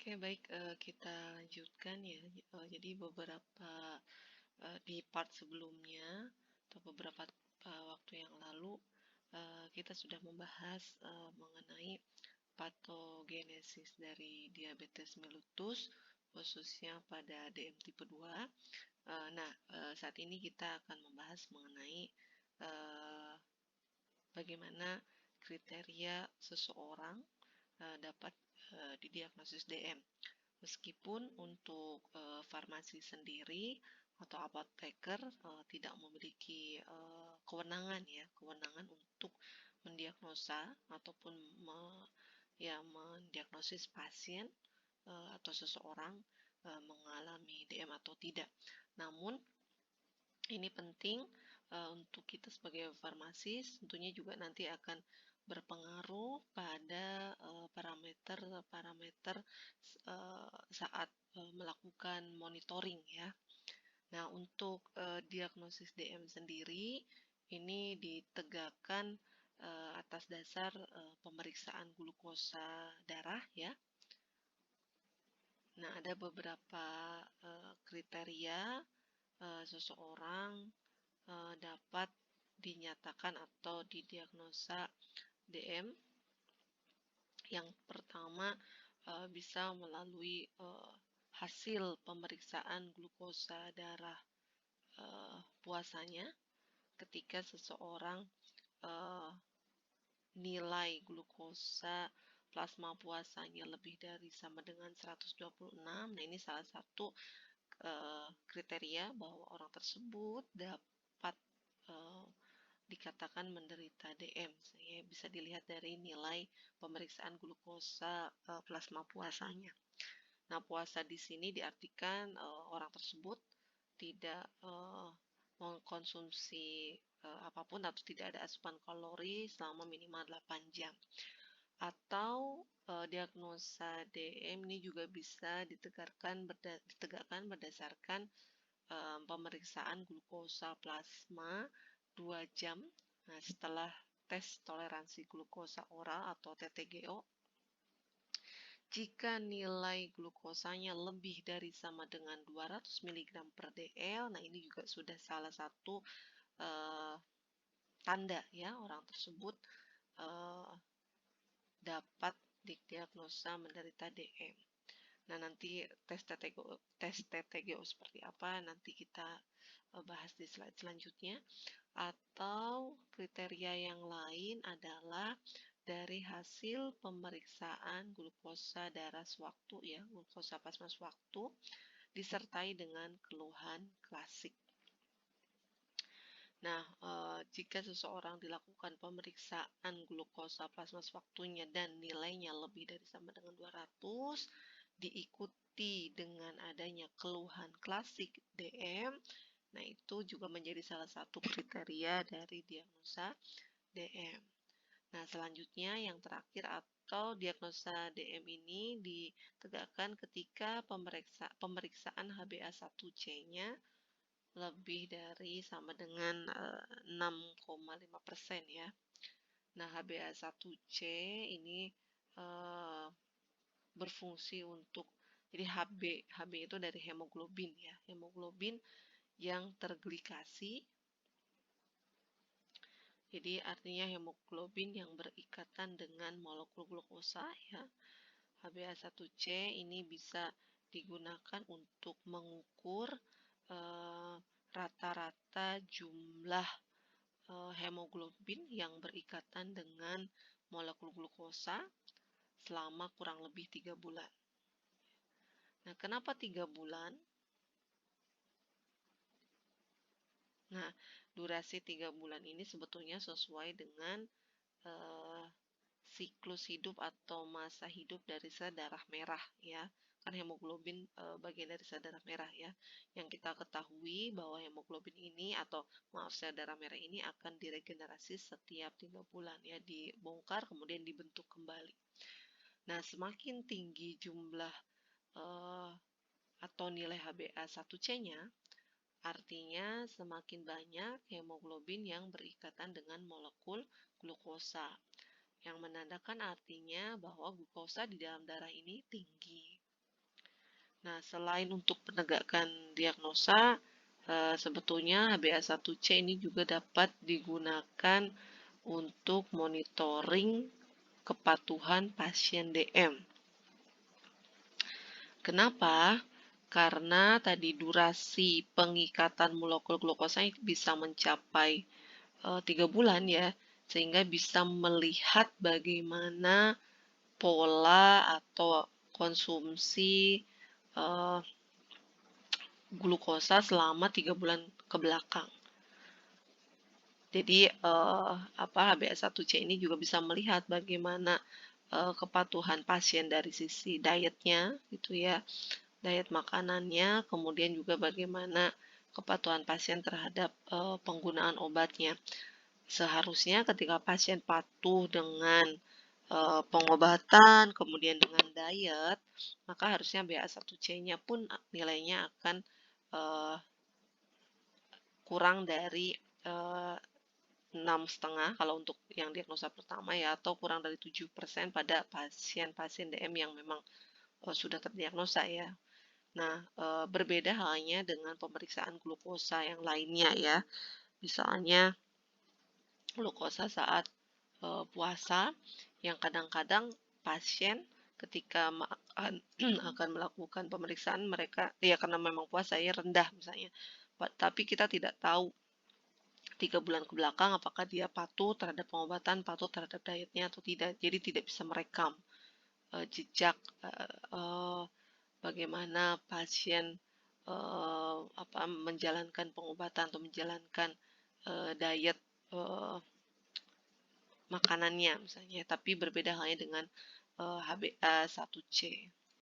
Oke, baik, kita lanjutkan ya. Jadi beberapa di part sebelumnya atau beberapa waktu yang lalu kita sudah membahas mengenai patogenesis dari diabetes mellitus khususnya pada DM tipe 2. Saat ini kita akan membahas mengenai eh, bagaimana kriteria seseorang dapat didiagnosis DM. Meskipun untuk farmasi sendiri atau apoteker tidak memiliki kewenangan untuk mendiagnosa ataupun mendiagnosis pasien atau seseorang mengalami DM atau tidak. Namun ini penting untuk kita sebagai farmasis, tentunya juga nanti akan berpengaruh pada parameter-parameter saat melakukan monitoring ya. Nah, untuk diagnosis DM sendiri ini ditegakkan atas dasar pemeriksaan glukosa darah ya. Nah, ada beberapa kriteria seseorang dapat dinyatakan atau didiagnosa DM. Yang pertama bisa melalui hasil pemeriksaan glukosa darah puasanya ketika seseorang nilai glukosa plasma puasanya lebih dari sama dengan 126. Nah, ini salah satu kriteria bahwa orang tersebut dapat dikatakan menderita DM. Ya, bisa dilihat dari nilai pemeriksaan glukosa plasma puasanya. Nah, puasa di sini diartikan orang tersebut tidak mengkonsumsi apapun atau tidak ada asupan kalori selama minimal 8 jam. Atau diagnosa DM ini juga bisa ditegakkan berdasarkan pemeriksaan glukosa plasma 2 jam setelah tes toleransi glukosa oral atau TTGO. Jika nilai glukosanya lebih dari sama dengan 200 mg per dl, nah ini juga sudah salah satu tanda ya orang tersebut dapat didiagnosa menderita DM. Nah, nanti tes TTGO seperti apa nanti kita bahas di slide selanjutnya. Atau kriteria yang lain adalah dari hasil pemeriksaan glukosa darah sewaktu ya, glukosa plasma sewaktu disertai dengan keluhan klasik. Nah, jika seseorang dilakukan pemeriksaan glukosa plasma sewaktunya dan nilainya lebih dari sama dengan 200, diikuti dengan adanya keluhan klasik DM, nah itu juga menjadi salah satu kriteria dari diagnosa DM. Nah, selanjutnya yang terakhir atau diagnosa DM ini ditegakkan ketika pemeriksaan HbA1c-nya lebih dari sama dengan 6,5% ya. Nah, HbA1c ini berfungsi untuk jadi Hb itu dari hemoglobin ya, hemoglobin yang terglikasi. Jadi artinya hemoglobin yang berikatan dengan molekul glukosa ya. HbA1c ini bisa digunakan untuk mengukur rata-rata jumlah hemoglobin yang berikatan dengan molekul glukosa selama kurang lebih 3 bulan. Nah, kenapa 3 bulan? Nah, durasi 3 bulan ini sebetulnya sesuai dengan siklus hidup atau masa hidup dari sel darah merah ya. Kan hemoglobin bagian dari sel darah merah ya. Yang kita ketahui bahwa hemoglobin ini atau maaf sel darah merah ini akan diregenerasi setiap 3 bulan ya, dibongkar kemudian dibentuk kembali. Nah, semakin tinggi jumlah atau nilai HbA1c-nya, artinya semakin banyak hemoglobin yang berikatan dengan molekul glukosa. Yang menandakan artinya bahwa glukosa di dalam darah ini tinggi. Nah, selain untuk penegakan diagnosa, sebetulnya HbA1c ini juga dapat digunakan untuk monitoring kepatuhan pasien DM. Kenapa? Karena tadi durasi pengikatan molekul glukosa bisa mencapai 3 bulan ya, sehingga bisa melihat bagaimana pola atau konsumsi glukosa selama 3 bulan ke belakang. Jadi HbA1c ini juga bisa melihat bagaimana kepatuhan pasien dari sisi dietnya gitu ya, diet makanannya, kemudian juga bagaimana kepatuhan pasien terhadap penggunaan obatnya. Seharusnya ketika pasien patuh dengan pengobatan, kemudian dengan diet, maka harusnya BA1C-nya pun nilainya akan kurang dari 6,5 kalau untuk yang diagnosa pertama ya, atau kurang dari 7% pada pasien-pasien DM yang memang sudah terdiagnosa ya. Nah, berbeda halnya dengan pemeriksaan glukosa yang lainnya ya. Misalnya glukosa saat puasa yang kadang-kadang pasien ketika akan melakukan pemeriksaan mereka ya karena memang puasa ya rendah misalnya. Tapi kita tidak tahu 3 bulan ke belakang apakah dia patuh terhadap pengobatan, patuh terhadap dietnya atau tidak. Jadi tidak bisa merekam jejak bagaimana pasien menjalankan pengobatan atau menjalankan diet makanannya misalnya, tapi berbeda halnya dengan HbA1c.